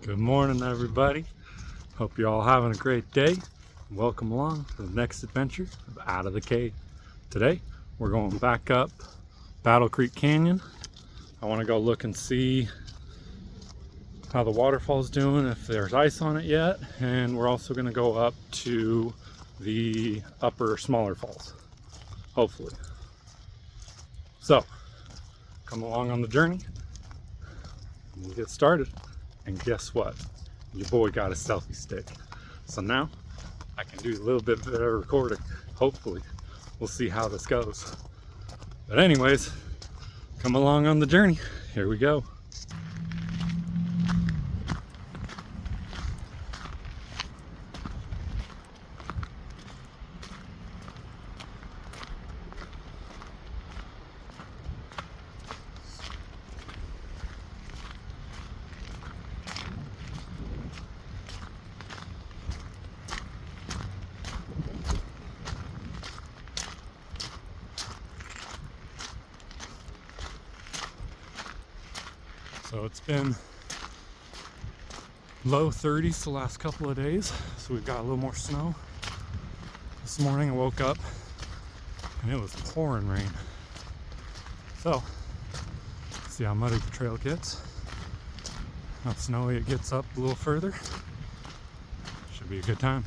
Good morning, everybody. Hope you're all having a great day. Welcome along to the next adventure of Out of the Cave. Today, we're going back up Battle Creek Canyon. I want to go look and see how the waterfall's doing, if there's ice on it yet, and we're also going to go up to the upper, smaller falls, hopefully. So, come along on the journey. We'll get started. And guess what? Your boy got a selfie stick. So now I can do a little bit better recording. Hopefully. We'll see how this goes. But anyways, come along on the journey. Here we go. So it's been low 30s the last couple of days, so we've got a little more snow. This morning I woke up and it was pouring rain. So, see how muddy the trail gets, how snowy it gets up a little further. Should be a good time.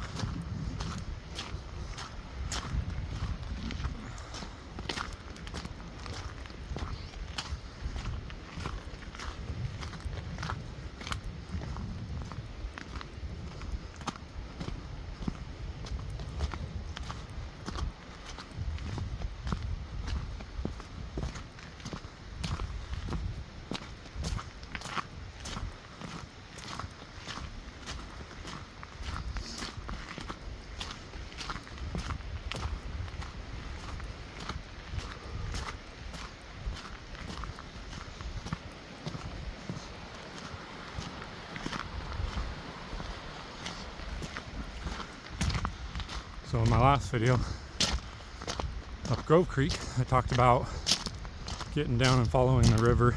So in my last video, up Grove Creek, I talked about getting down and following the river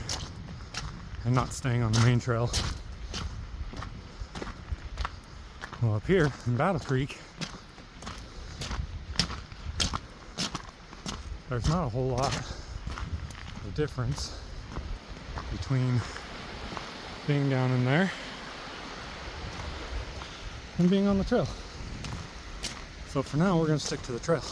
and not staying on the main trail. Well, up here in Battle Creek, there's not a whole lot of difference between being down in there and being on the trail. So for now, we're going to stick to the trail.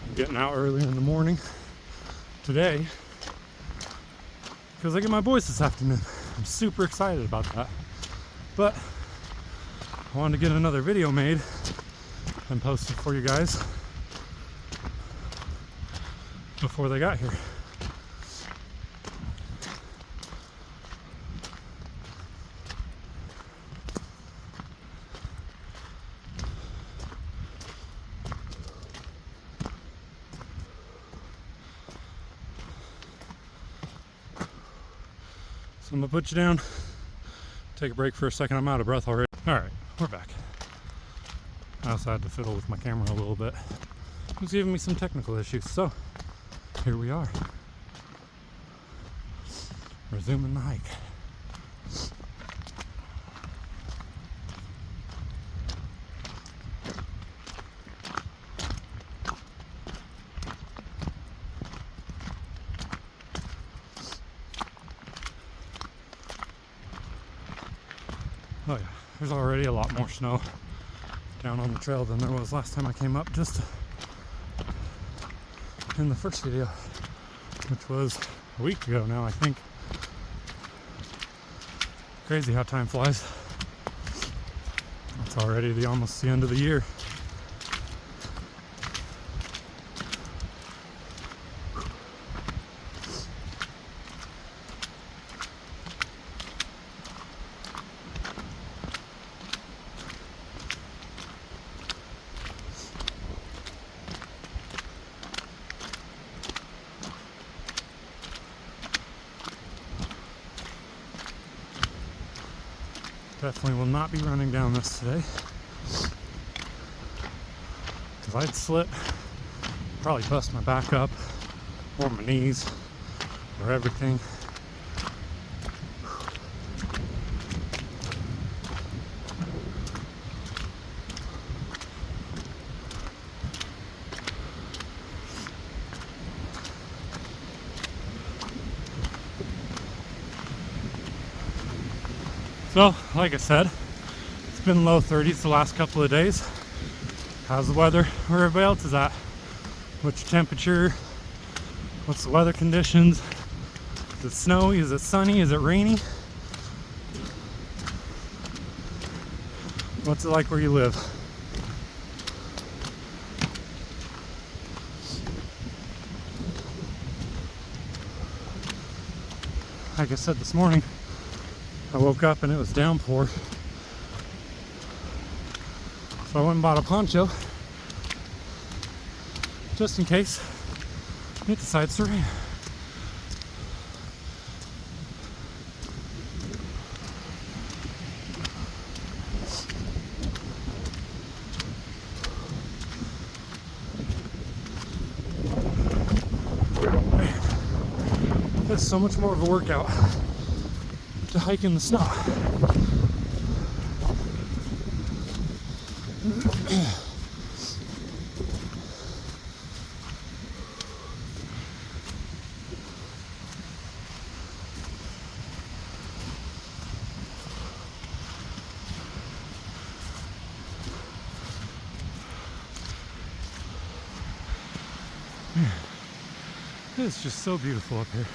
I'm getting out early in the morning today because I get my boys this afternoon. I'm super excited about that. But I wanted to get another video made and posted for you guys before they got here. So I'm gonna put you down, take a break for a second. I'm out of breath already. All right, we're back. I also had to fiddle with my camera a little bit. It was giving me some technical issues, so here we are. Resuming the hike. Oh yeah, there's already a lot more snow down on the trail than there was last time I came up, just in the first video, which was a week ago now, I think. Crazy how time flies. It's already almost the end of the year. Definitely will not be running down this today, because I'd slip, probably bust my back up, or my knees, or everything. So, like I said, it's been low 30s the last couple of days. How's the weather where everybody else is at? What's your temperature? What's the weather conditions? Is it snowy? Is it sunny? Is it rainy? What's it like where you live? Like I said this morning, I woke up and it was downpour. So I went and bought a poncho just in case it decides to rain. Man, that's so much more of a workout to hike in the snow. Man, it's just so beautiful up here.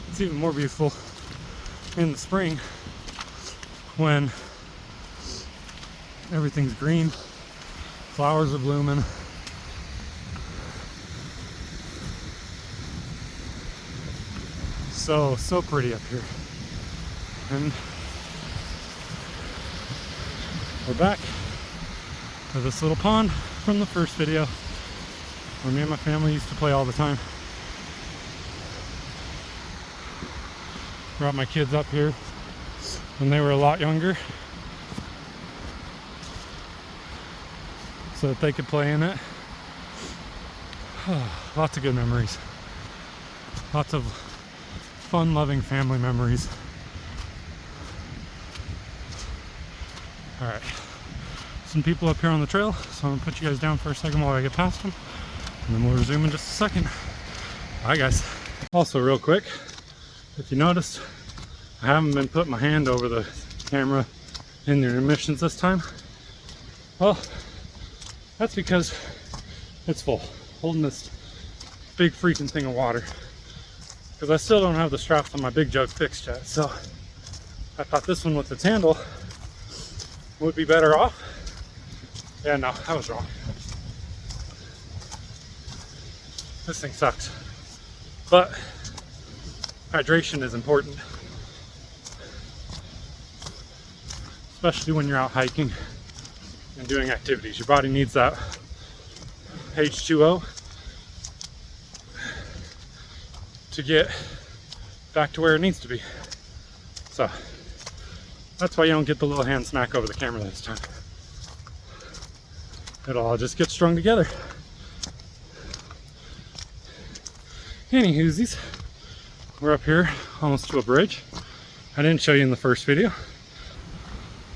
It's even more beautiful in the spring when everything's green, flowers are blooming. So pretty up here. And we're back to this little pond from the first video where me and my family used to play all the time. Brought my kids up here when they were a lot younger so that they could play in it. Lots of good memories. Lots of fun-loving family memories. Alright, some people up here on the trail, so I'm going to put you guys down for a second while I get past them, and then we'll resume in just a second. Bye guys. Also real quick, if you noticed, I haven't been putting my hand over the camera in the intermissions this time. Well, that's because it's full, holding this big freaking thing of water. Because I still don't have the straps on my big jug fixed yet, so I thought this one with its handle would be better off. Yeah, no, I was wrong. This thing sucks. But hydration is important. Especially when you're out hiking and doing activities. Your body needs that H2O to get back to where it needs to be. So that's why you don't get the little hand smack over the camera this time. It'll all just get strung together. Anywhoosies, we're up here almost to a bridge. I didn't show you in the first video.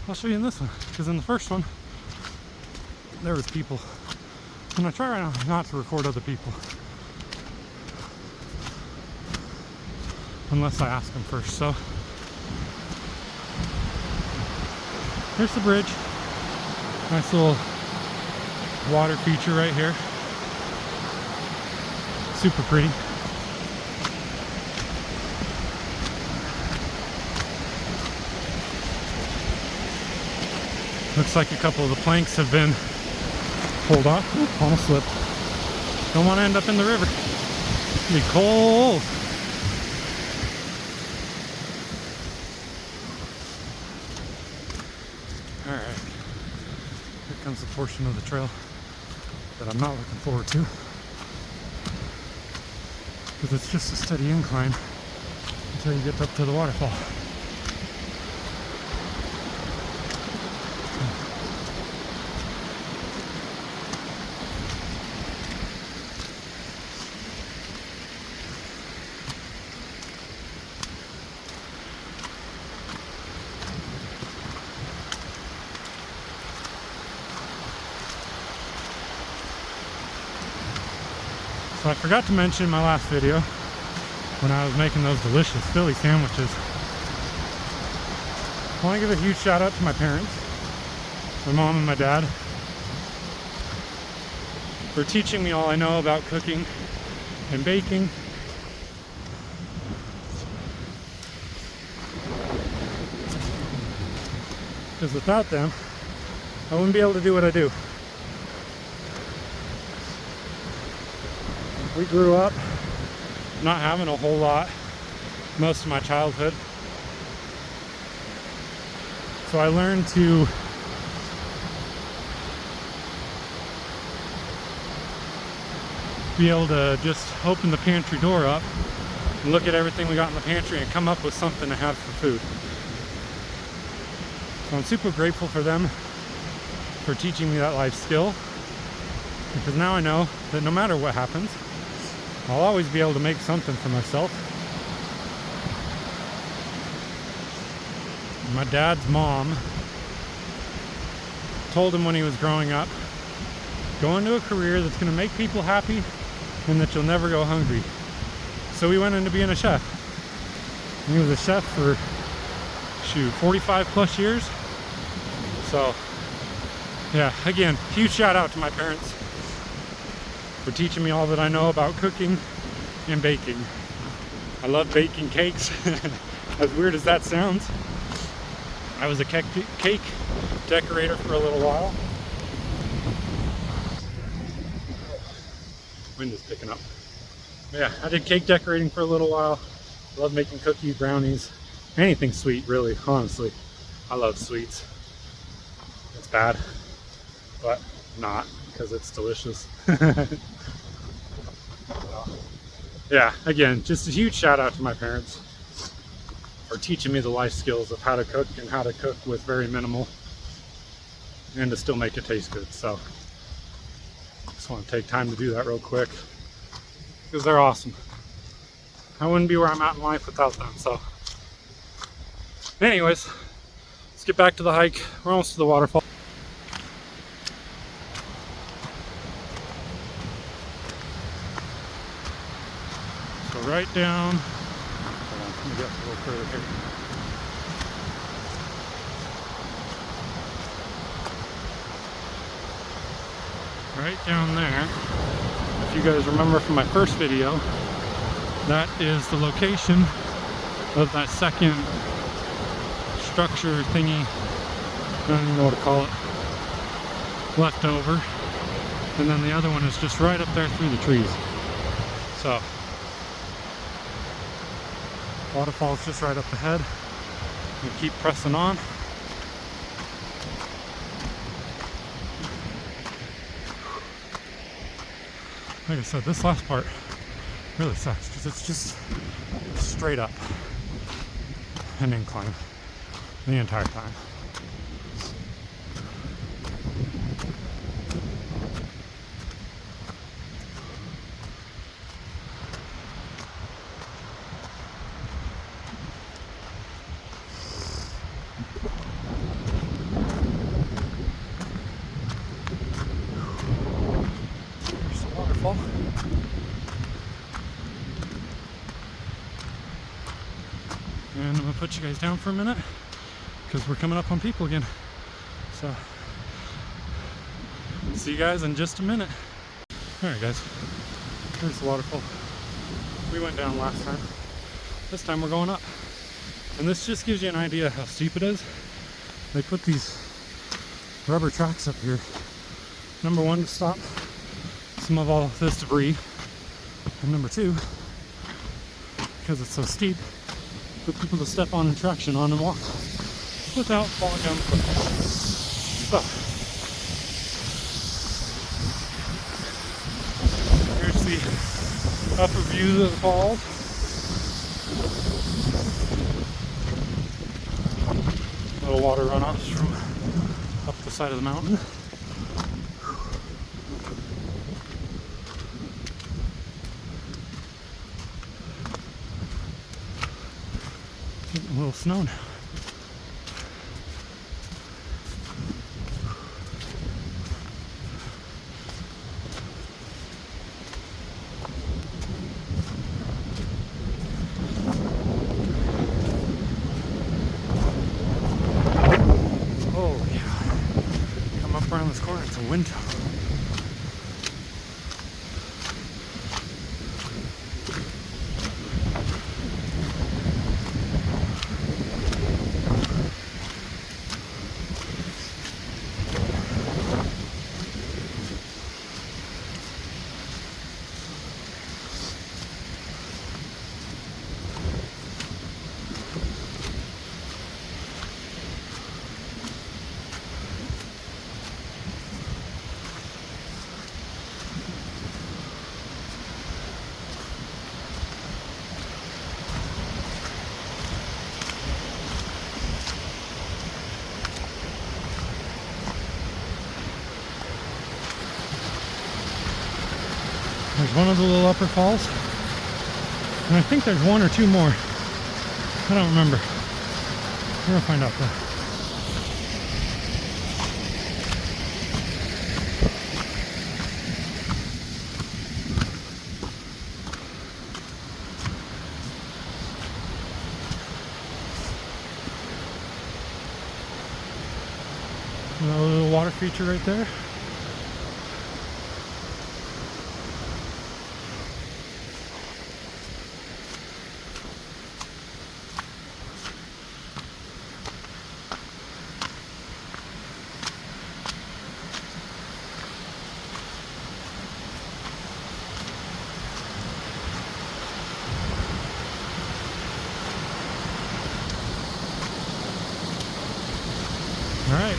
I'll show you in this one, because in the first one there was people, and I try right now not to record other people unless I ask them first. So here's the bridge. Nice little water feature right here. Super pretty. Looks like a couple of the planks have been pulled off. Ooh, almost slipped. Don't want to end up in the river. It's gonna be cold. Alright. Here comes the portion of the trail that I'm not looking forward to, because it's just a steady incline until you get up to the waterfall. So I forgot to mention in my last video, when I was making those delicious Philly sandwiches, I want to give a huge shout out to my parents, my mom and my dad, for teaching me all I know about cooking and baking. Because without them, I wouldn't be able to do what I do. We grew up not having a whole lot most of my childhood. So I learned to be able to just open the pantry door up and look at everything we got in the pantry and come up with something to have for food. So I'm super grateful for them for teaching me that life skill, because now I know that no matter what happens, I'll always be able to make something for myself. My dad's mom told him when he was growing up, go into a career that's going to make people happy and that you'll never go hungry. So he went into being a chef. And he was a chef for, 45 plus years. So, yeah, again, huge shout out to my parents for teaching me all that I know about cooking and baking. I love baking cakes. As weird as that sounds, I was a cake decorator for a little while. Wind is picking up. Yeah, I did cake decorating for a little while. I love making cookies, brownies, anything sweet, really, honestly. I love sweets. It's bad, but not, because it's delicious. Yeah, again, just a huge shout out to my parents for teaching me the life skills of how to cook and how to cook with very minimal and to still make it taste good. So just want to take time to do that real quick because they're awesome. I wouldn't be where I'm at in life without them. So anyways, let's get back to the hike. We're almost to the waterfall. So right down, hold on, let me get a little further here. Right down there, if you guys remember from my first video, that is the location of that second structure thingy, I don't even know what to call it, left over. And then the other one is just right up there through the trees. So, waterfall's just right up ahead. We keep pressing on. Like I said, this last part really sucks because it's just straight up an incline the entire time. There's the waterfall. And I'm gonna put you guys down for a minute because we're coming up on people again. So, see you guys in just a minute. Alright guys, there's the waterfall. We went down last time. This time we're going up. And this just gives you an idea of how steep it is. They put these rubber tracks up here. Number one, to stop some of all this debris. And number two, because it's so steep, for people to step on and traction on and walk without falling down the cliff. So, upper views of the falls. Little water runoffs from up the side of the mountain. Getting a little snow now. Around this corner, it's a wind tunnel. There's one of the little upper falls, and I think there's one or two more. I don't remember. We're gonna find out though. Another little water feature right there. All right,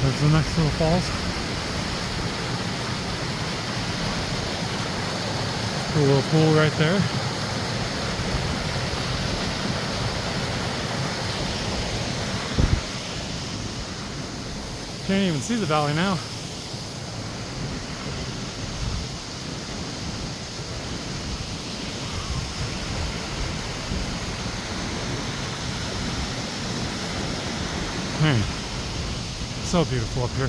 there's the next little falls. A little pool right there. Can't even see the valley now. Man, so beautiful up here.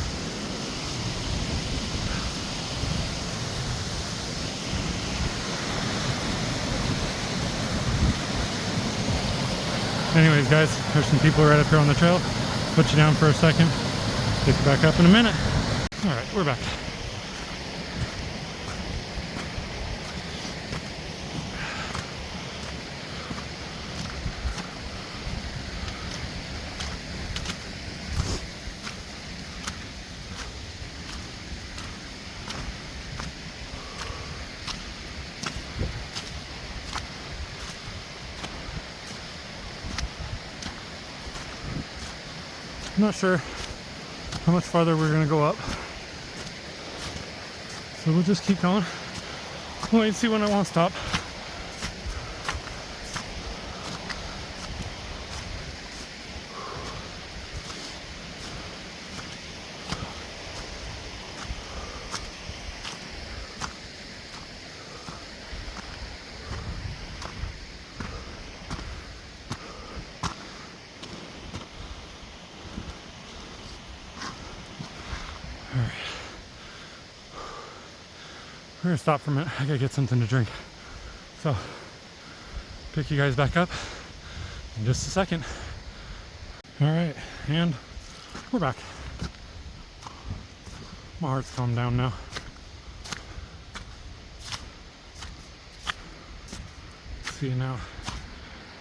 Anyways, guys, there's some people right up here on the trail. Put you down for a second. Pick you back up in a minute. All right, we're back. I'm not sure how much farther we're gonna go up, so we'll just keep going. We'll wait and see when I want to stop. Alright. We're gonna stop for a minute. I gotta get something to drink. So, pick you guys back up in just a second. Alright, and we're back. My heart's calmed down now. See now,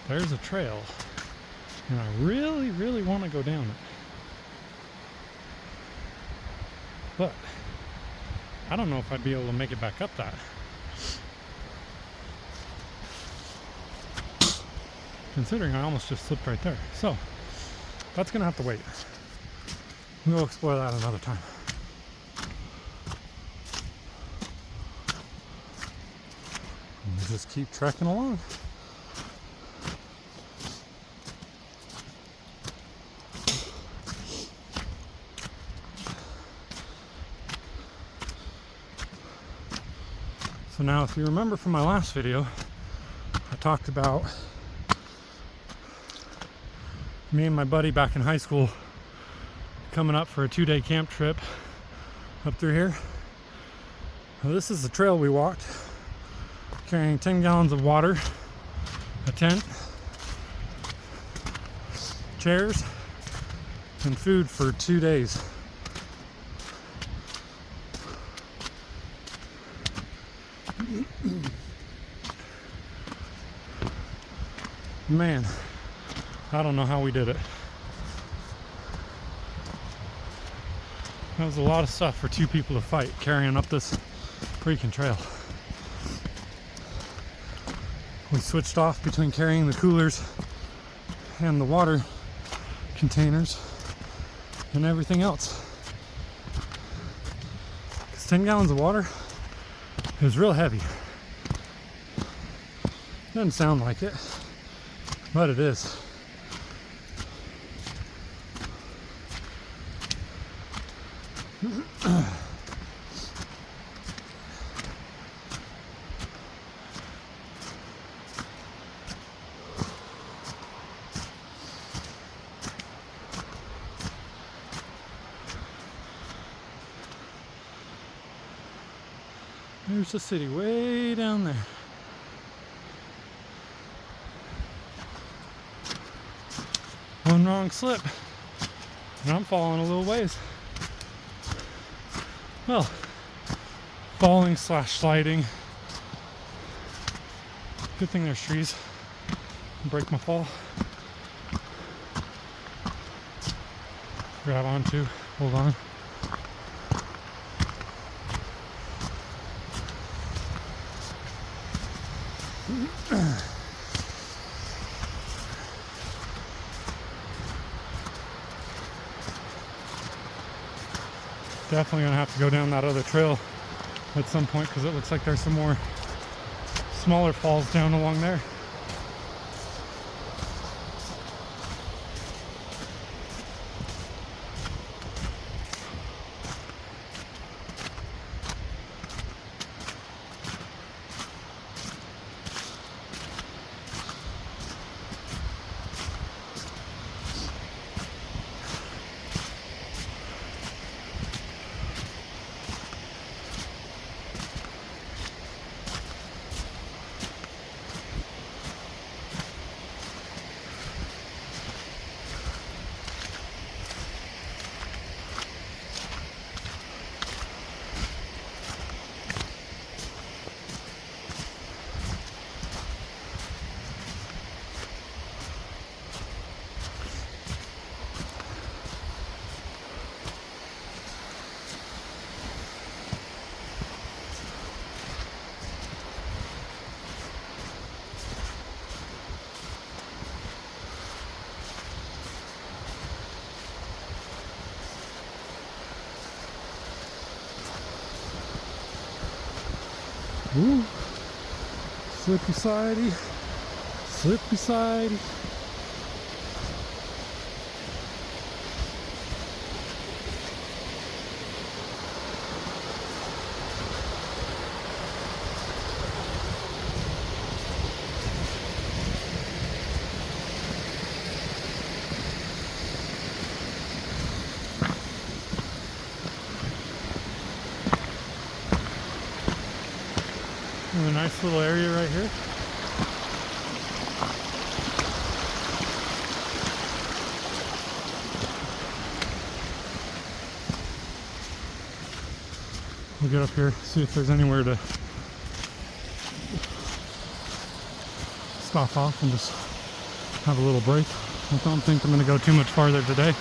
there's a trail, and I really, really want to go down it. But I don't know if I'd be able to make it back up that. Considering I almost just slipped right there. So that's gonna have to wait. We'll explore that another time. just keep trekking along. So now, if you remember from my last video, I talked about me and my buddy back in high school coming up for a 2-day camp trip up through here. Well, this is the trail we walked, carrying 10 gallons of water, a tent, chairs, and food for 2 days. Man, I don't know how we did it. That was a lot of stuff for 2 people to fight, carrying up this freaking trail. We switched off between carrying the coolers and the water containers and everything else. 'Cause 10 gallons of water is real heavy. Doesn't sound like it, but it is. There's the city way down there. One wrong slip, and I'm falling a little ways. Well, falling / sliding. Good thing there's trees. Break my fall. Grab onto, hold on. Definitely gonna have to go down that other trail at some point because it looks like there's some more smaller falls down along there. Ooh, slippy sidey, slippy sidey. A nice little area right here. We'll get up here, see if there's anywhere to stop off and just have a little break. I don't think I'm going to go too much farther today.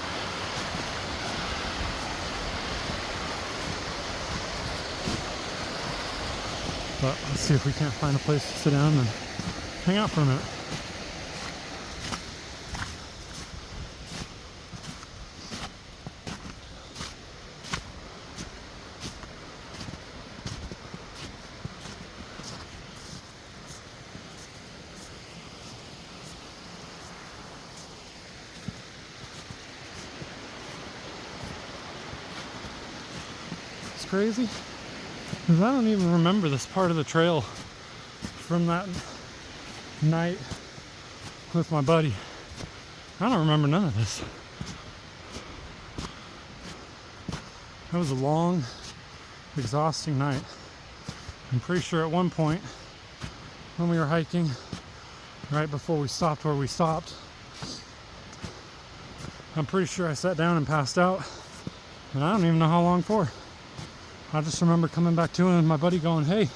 But let's see if we can't find a place to sit down and hang out for a minute. crazy? Because I don't even remember this part of the trail from that night with my buddy. I don't remember none of this. It was a long, exhausting night. I'm pretty sure at one point when we were hiking, right before we stopped where we stopped, I'm pretty sure I sat down and passed out, and I don't even know how long for. I just remember coming back to it and my buddy going, "Hey,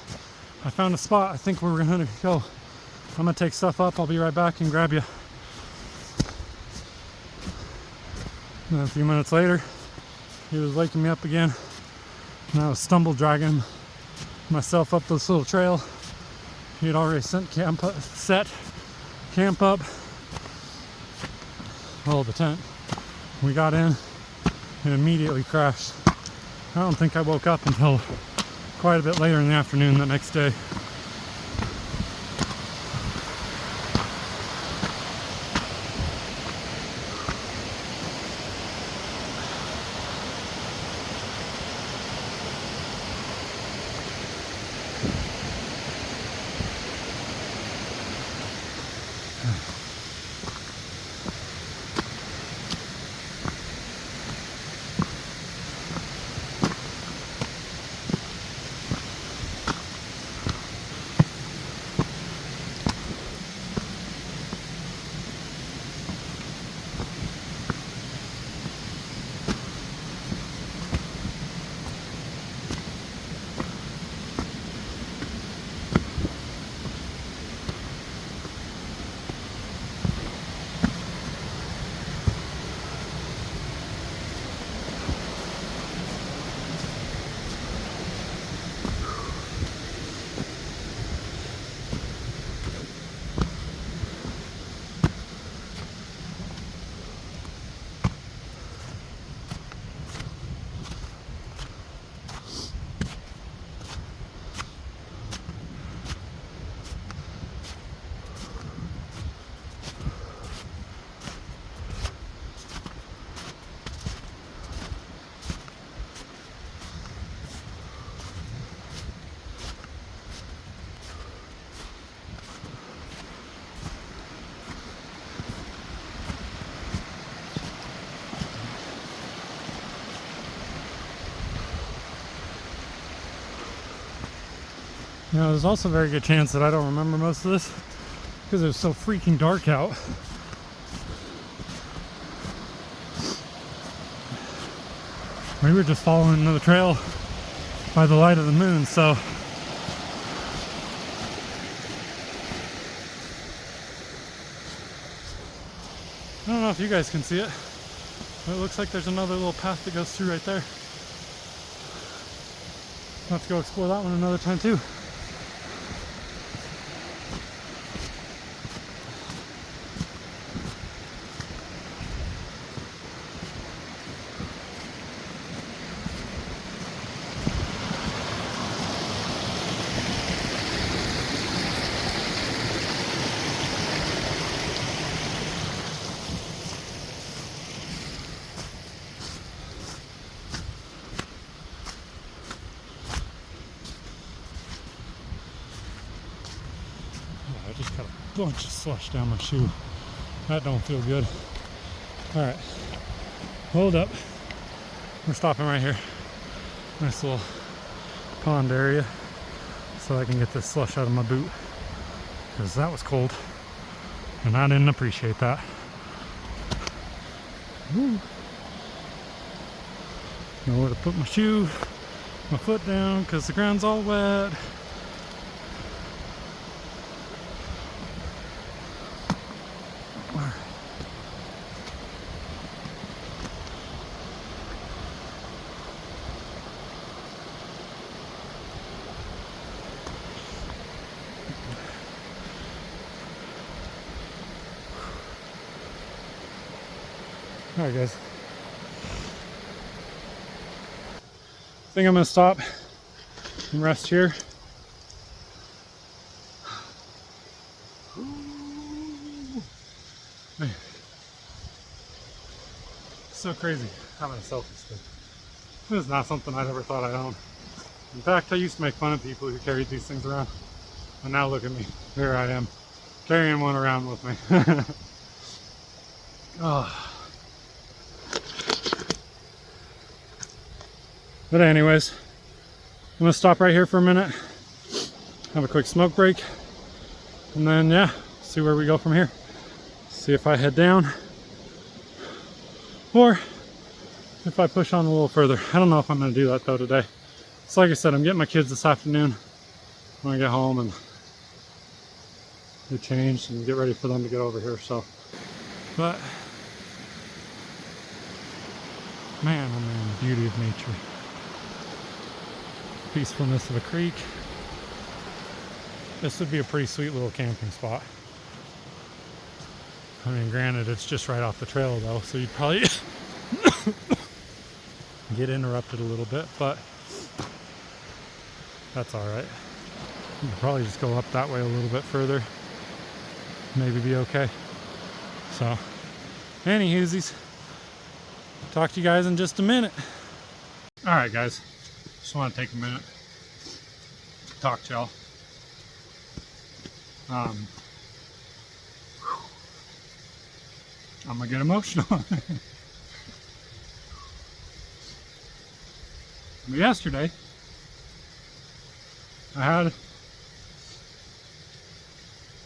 I found a spot. I think we're gonna go. I'm gonna take stuff up. I'll be right back and grab you." And then a few minutes later, he was waking me up again, and I was stumble dragging myself up this little trail. He had already set camp up. Well, the tent. We got in and immediately crashed. I don't think I woke up until quite a bit later in the afternoon the next day. You know, there's also a very good chance that I don't remember most of this because it was so freaking dark out. We were just following the trail by the light of the moon, so I don't know if you guys can see it, but it looks like there's another little path that goes through right there. I'll have to go explore that one another time too. I just got a bunch of slush down my shoe. That don't feel good. Alright, hold up. We're stopping right here. Nice little pond area so I can get this slush out of my boot, because that was cold and I didn't appreciate that. Woo. Know where to put my foot down because the ground's all wet. Alright guys, I think I'm going to stop and rest here. Man, so crazy having a selfie stick. This is not something I'd ever thought I'd own. In fact, I used to make fun of people who carried these things around. And now look at me. Here I am, carrying one around with me. Oh. But anyways, I'm gonna stop right here for a minute, have a quick smoke break, and then yeah, see where we go from here. See if I head down or if I push on a little further. I don't know if I'm gonna do that though today. So like I said, I'm getting my kids this afternoon when I get home and get changed and get ready for them to get over here. So, but man, oh man, the beauty of nature. Peacefulness of a creek. This would be a pretty sweet little camping spot. I mean, granted, it's just right off the trail though, so you'd probably get interrupted a little bit, but that's all right. You could probably just go up that way a little bit further, maybe be okay. So, anywhoosies, talk to you guys in just a minute. All right, guys. Just want to take a minute to talk to y'all. I'm gonna get emotional. But yesterday, I had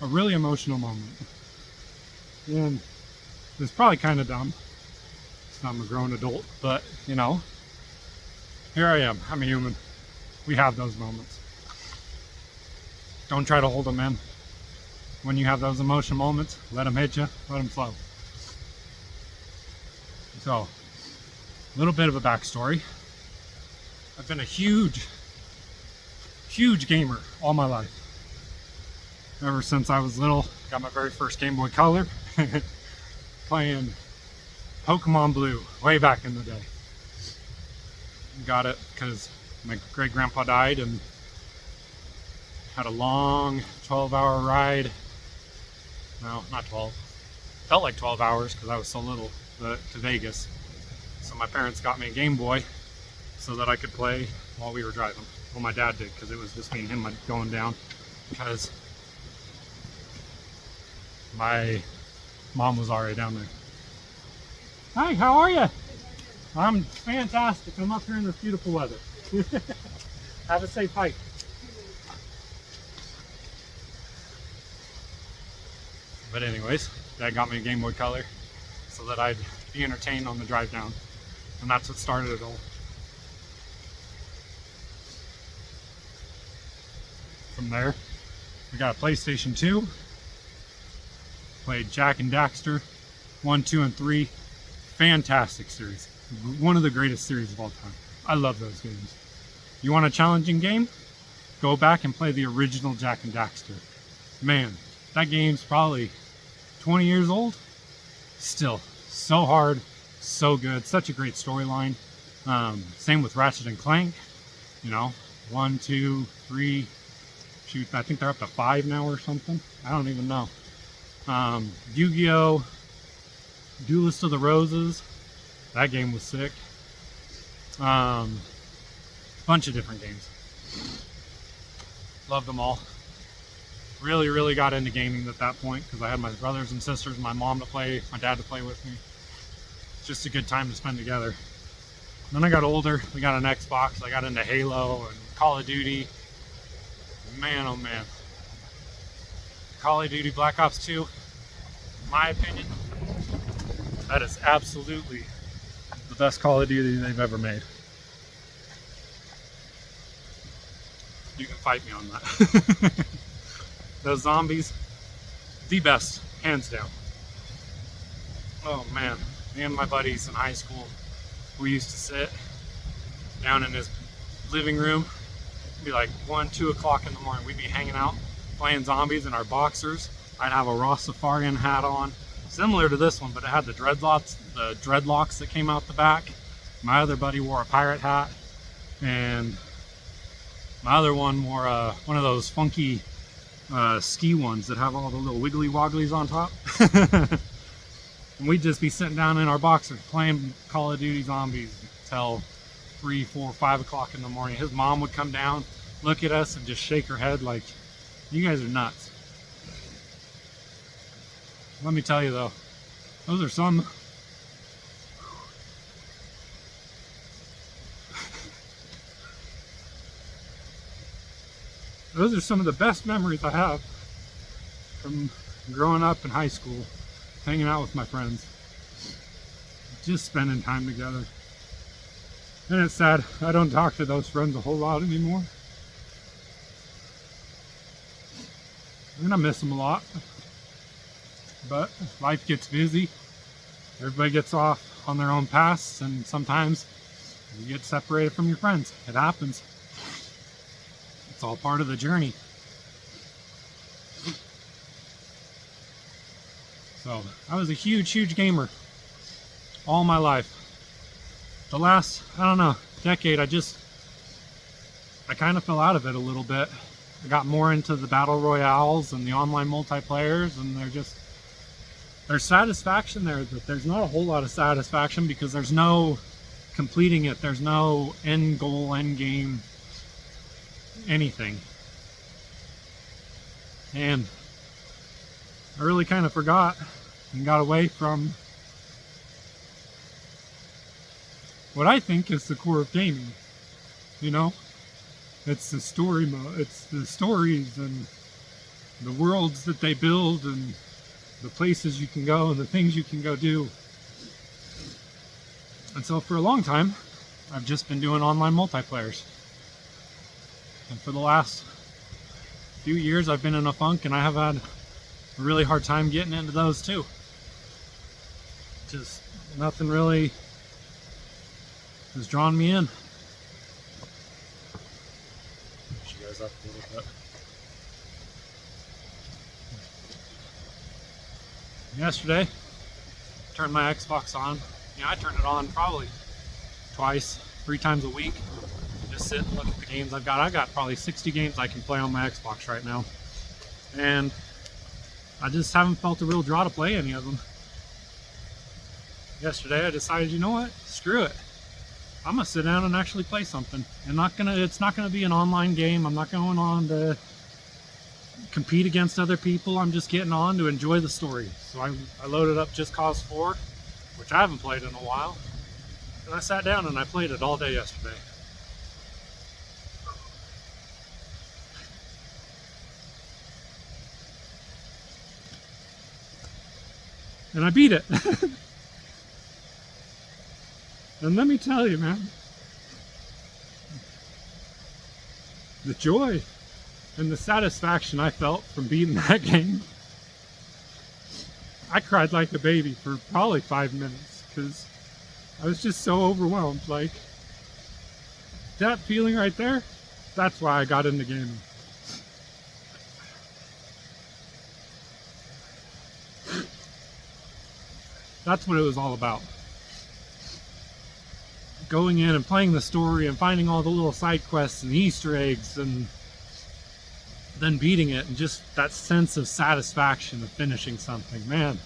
a really emotional moment. And it's probably kind of dumb. I'm a grown adult, but you know, here I am. I'm a human. We have those moments. Don't try to hold them in. When you have those emotional moments, let them hit you, let them flow. So, a little bit of a backstory. I've been a huge gamer all my life. Ever since I was little, got my very first Game Boy Color, playing Pokemon Blue way back in the day. Got it because my great grandpa died and had a long 12-hour ride. No, not 12. Felt like 12 hours because I was so little, to Vegas. So my parents got me a Game Boy so that I could play while we were driving. Well, my dad did, because it was just me and him going down, because my mom was already down there. Hi, how are you? I'm fantastic. I'm up here in this beautiful weather. Have a safe hike. But anyways, Dad got me a Game Boy Color so that I'd be entertained on the drive down. And that's what started it all. From there, we got a PlayStation 2. Played Jak and Daxter 1, 2, and 3. Fantastic series. One of the greatest series of all time. I love those games. You want a challenging game? Go back and play the original Jak and Daxter. Man, that game's probably 20 years old. Still, so hard, so good. Such a great storyline. Same with Ratchet and Clank. You know, 1, 2, 3. Shoot, I think they're up to 5 now or something. I don't even know. Yu-Gi-Oh! Duelist of the Roses. That game was sick. Bunch of different games. Loved them all. Really got into gaming at that point because I had my brothers and sisters and my mom to play, my dad to play with me. Just a good time to spend together. Then I got older, we got an Xbox, I got into Halo and Call of Duty. Man, oh man. Call of Duty Black Ops 2, in my opinion, that is absolutely the best Call of Duty they've ever made. You can fight me on that. Those zombies, the best, hands down. Oh man, me and my buddies in high school, we used to sit down in his living room. It'd be like 1, 2 o'clock in the morning. We'd be hanging out, playing zombies in our boxers. I'd have a Ross Safarian hat on, similar to this one, but it had the dreadlocks that came out the back. My other buddy wore a pirate hat, and my other one wore one of those funky ski ones that have all the little wiggly wogglies on top. And we'd just be sitting down in our boxers playing Call of Duty Zombies till 3, 4, 5 o'clock in the morning. His mom would come down, look at us, and just shake her head like, you guys are nuts. Let me tell you though, those are some those are some of the best memories I have from growing up in high school, hanging out with my friends, just spending time together. And it's sad, I don't talk to those friends a whole lot anymore. And I miss them a lot. But life gets busy, everybody gets off on their own paths, and sometimes you get separated from your friends. It happens. It's all part of the journey. So I was a huge gamer all my life. The last, I don't know, decade, I kind of fell out of it a little bit. I got more into the battle royales and the online multiplayers, and there's satisfaction there, but there's not a whole lot of satisfaction because there's no completing it. There's no end goal, end game, anything. And I really kind of forgot and got away from what I think is the core of gaming. You know, it's the story mode, it's the stories and the worlds that they build and the places you can go and the things you can go do. And so for a long time, I've just been doing online multiplayers. And for the last few years, I've been in a funk, and I have had a really hard time getting into those too. Just nothing really has drawn me in. Push you guys up a little bit. Yesterday, turned my Xbox on. I turn it on probably twice, 3 times a week. Just sit and look at the games I've got. I've got probably 60 games I can play on my Xbox right now. And I just haven't felt a real draw to play any of them. Yesterday I decided, you know what? Screw it. I'm gonna sit down and actually play something. And it's not gonna be an online game. I'm not going on to compete against other people. I'm just getting on to enjoy the story. So I loaded up Just Cause 4, which I haven't played in a while. And I sat down and I played it all day yesterday. And I beat it. And let me tell you, man, the joy and the satisfaction I felt from beating that game. I cried like a baby for probably 5 minutes because I was just so overwhelmed. Like, that feeling right there, that's why I got into gaming. That's what it was all about. Going in and playing the story and finding all the little side quests and Easter eggs and then beating it, and just that sense of satisfaction of finishing something. Man,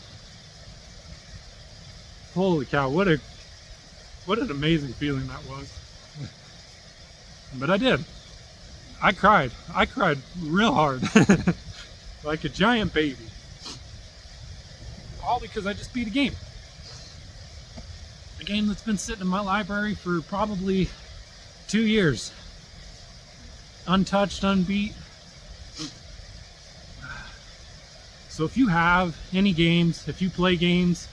holy cow, what an amazing feeling that was. But I did. I cried real hard. Like a giant baby. All because I just beat a game. A game that's been sitting in my library for probably 2 years. Untouched, unbeat. So if you have any games, if you play games,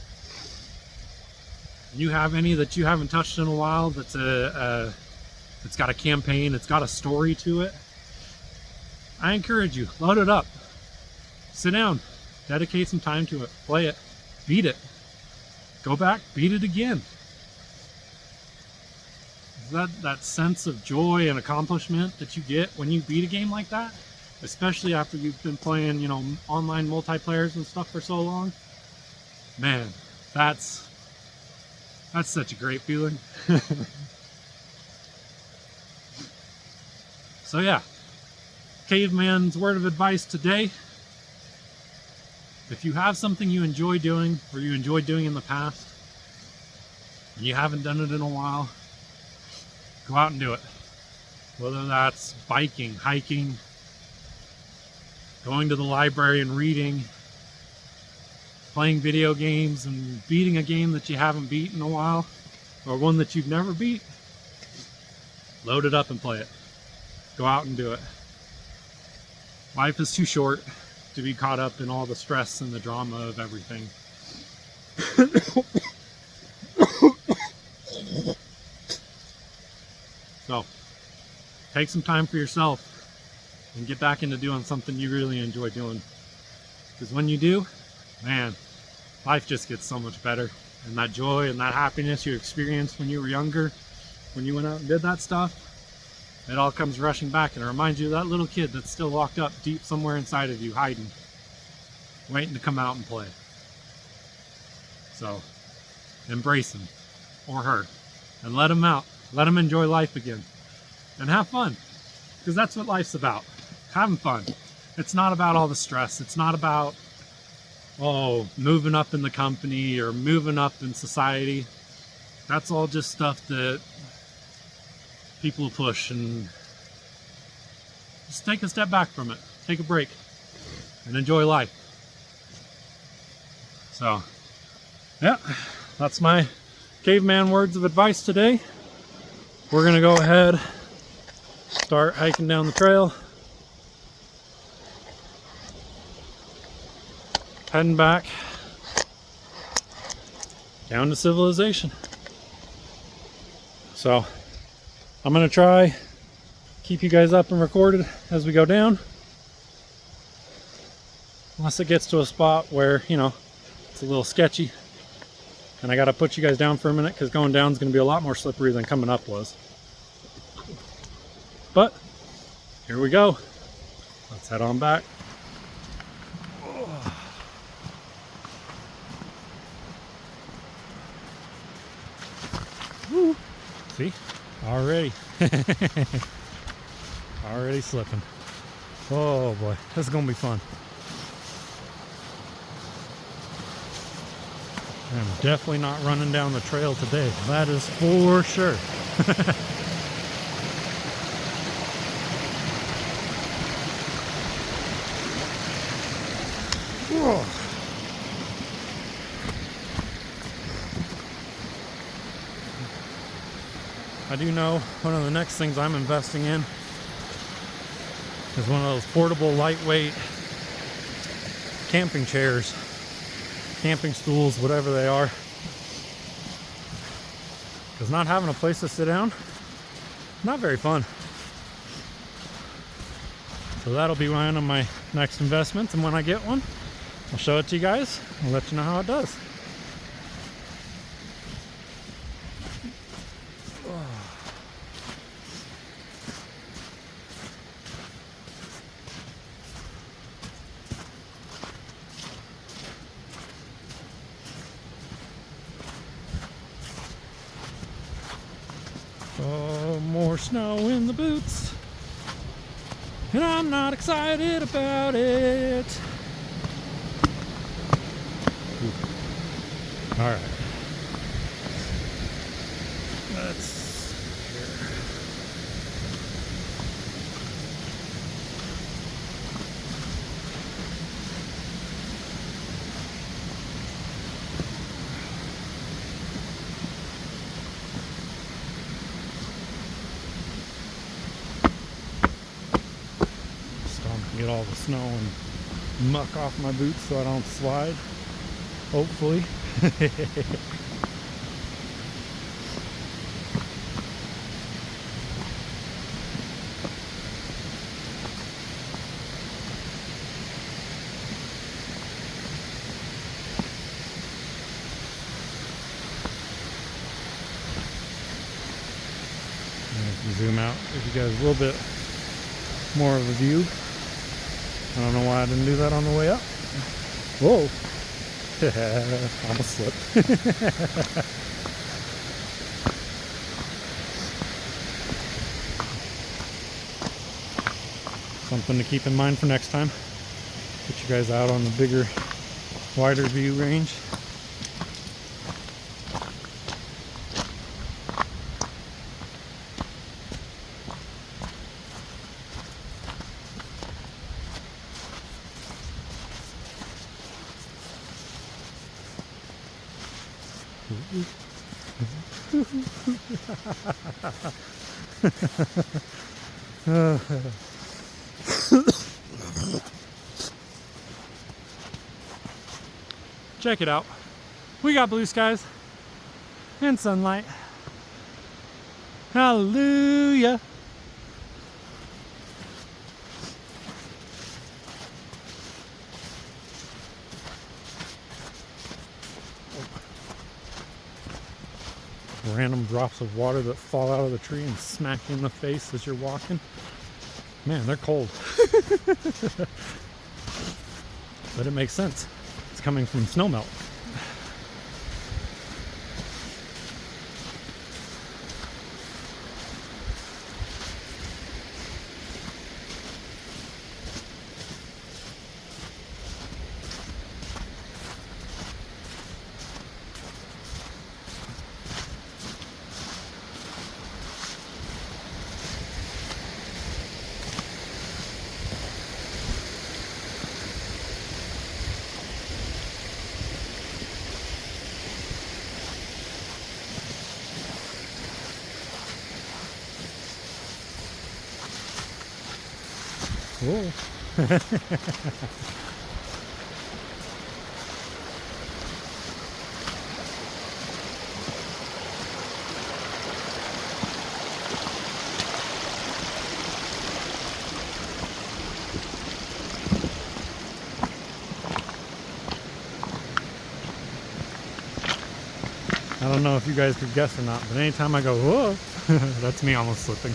you have any that you haven't touched in a while, that's it's got a campaign, it's got a story to it, I encourage you, load it up. Sit down, dedicate some time to it, play it, beat it, go back, beat it again. That sense of joy and accomplishment that you get when you beat a game like that, especially after you've been playing, you know, online multiplayers and stuff for so long, man, that's such a great feeling. So yeah, Caveman's word of advice today: if you have something you enjoy doing, or you enjoyed doing in the past, and you haven't done it in a while, go out and do it. Whether that's biking, hiking, going to the library and reading, playing video games and beating a game that you haven't beat in a while, or one that you've never beat, load it up and play it. Go out and do it. Life is too short to be caught up in all the stress and the drama of everything. So, take some time for yourself and get back into doing something you really enjoy doing. Because when you do, man, life just gets so much better. And that joy and that happiness you experienced when you were younger, when you went out and did that stuff, it all comes rushing back, and it reminds you of that little kid that's still locked up deep somewhere inside of you, hiding, waiting to come out and play. So, embrace him or her and let him out. Let him enjoy life again and have fun, because that's what life's about. Having fun. It's not about all the stress. It's not about, oh, moving up in the company or moving up in society. That's all just stuff that people push, and just take a step back from it. Take a break and enjoy life. So, yeah, that's my caveman words of advice today. We're gonna go ahead, start hiking down the trail, heading back down to civilization. So I'm gonna try keep you guys up and recorded as we go down, unless it gets to a spot where, you know, it's a little sketchy and I gotta put you guys down for a minute, because going down is gonna be a lot more slippery than coming up was. But here we go. Let's head on back. Woo. See? Already. Already slipping. Oh boy, this is gonna be fun. I'm definitely not running down the trail today. That is for sure. Whoa. I do know one of the next things I'm investing in is one of those portable, lightweight camping chairs, camping stools, whatever they are. Because not having a place to sit down, not very fun. So that'll be one of my next investments, and when I get one, I'll show it to you guys and let you know how it does. Oh, more snow in the boots, and I'm not excited about it. All right, let's get all the snow and muck off my boots so I don't slide, hopefully. And if you zoom out, give you guys a little bit more of a view. I don't know why I didn't do that on the way up. Whoa. Almost slipped. Something to keep in mind for next time. Get you guys out on the bigger, wider view range. Check it out. We got blue skies and sunlight. Hallelujah. Random drops of water that fall out of the tree and smack you in the face as you're walking. Man, they're cold. But it makes sense. It's coming from snowmelt. Whoa. I don't know if you guys could guess or not, but anytime I go, whoa, that's me almost slipping.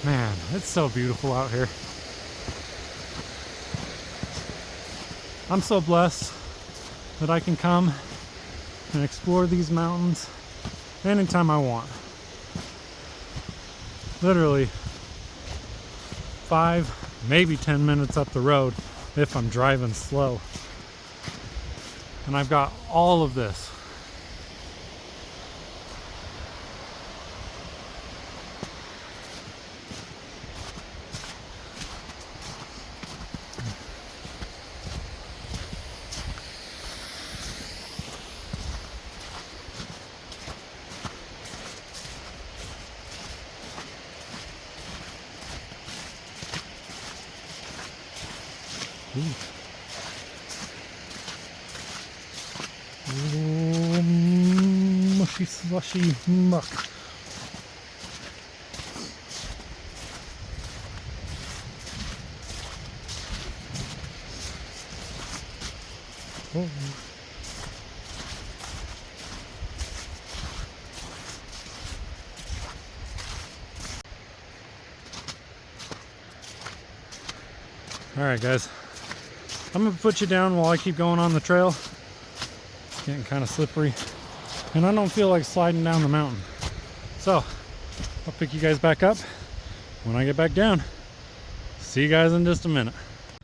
Man, it's so beautiful out here. I'm so blessed that I can come and explore these mountains anytime I want. Literally 5, maybe 10 minutes up the road if I'm driving slow. And I've got all of this. Mushy slushy muck. Oh. All right, guys. I'm gonna put you down while I keep going on the trail. It's getting kind of slippery, and I don't feel like sliding down the mountain. So I'll pick you guys back up when I get back down. See you guys in just a minute.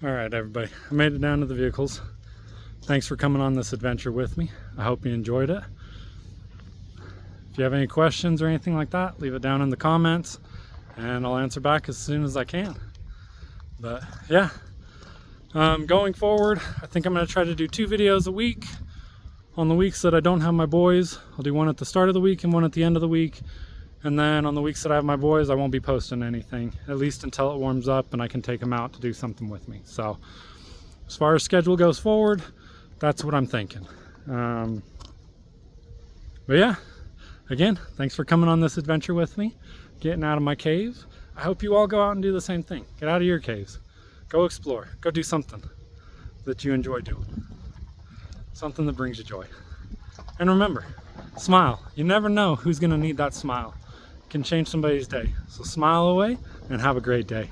All right, everybody, I made it down to the vehicles. Thanks for coming on this adventure with me. I hope you enjoyed it. If you have any questions or anything like that, leave it down in the comments and I'll answer back as soon as I can. But yeah, going forward, I think I'm going to try to do 2 videos a week. On the weeks that I don't have my boys, I'll do one at the start of the week and one at the end of the week. And then on the weeks that I have my boys, I won't be posting anything, at least until it warms up and I can take them out to do something with me. So as far as schedule goes forward, that's what I'm thinking. But yeah, again, thanks for coming on this adventure with me, getting out of my cave. I hope you all go out and do the same thing. Get out of your caves. Go explore. Go do something that you enjoy doing. Something that brings you joy. And remember, smile. You never know who's going to need that smile. It can change somebody's day. So smile away and have a great day.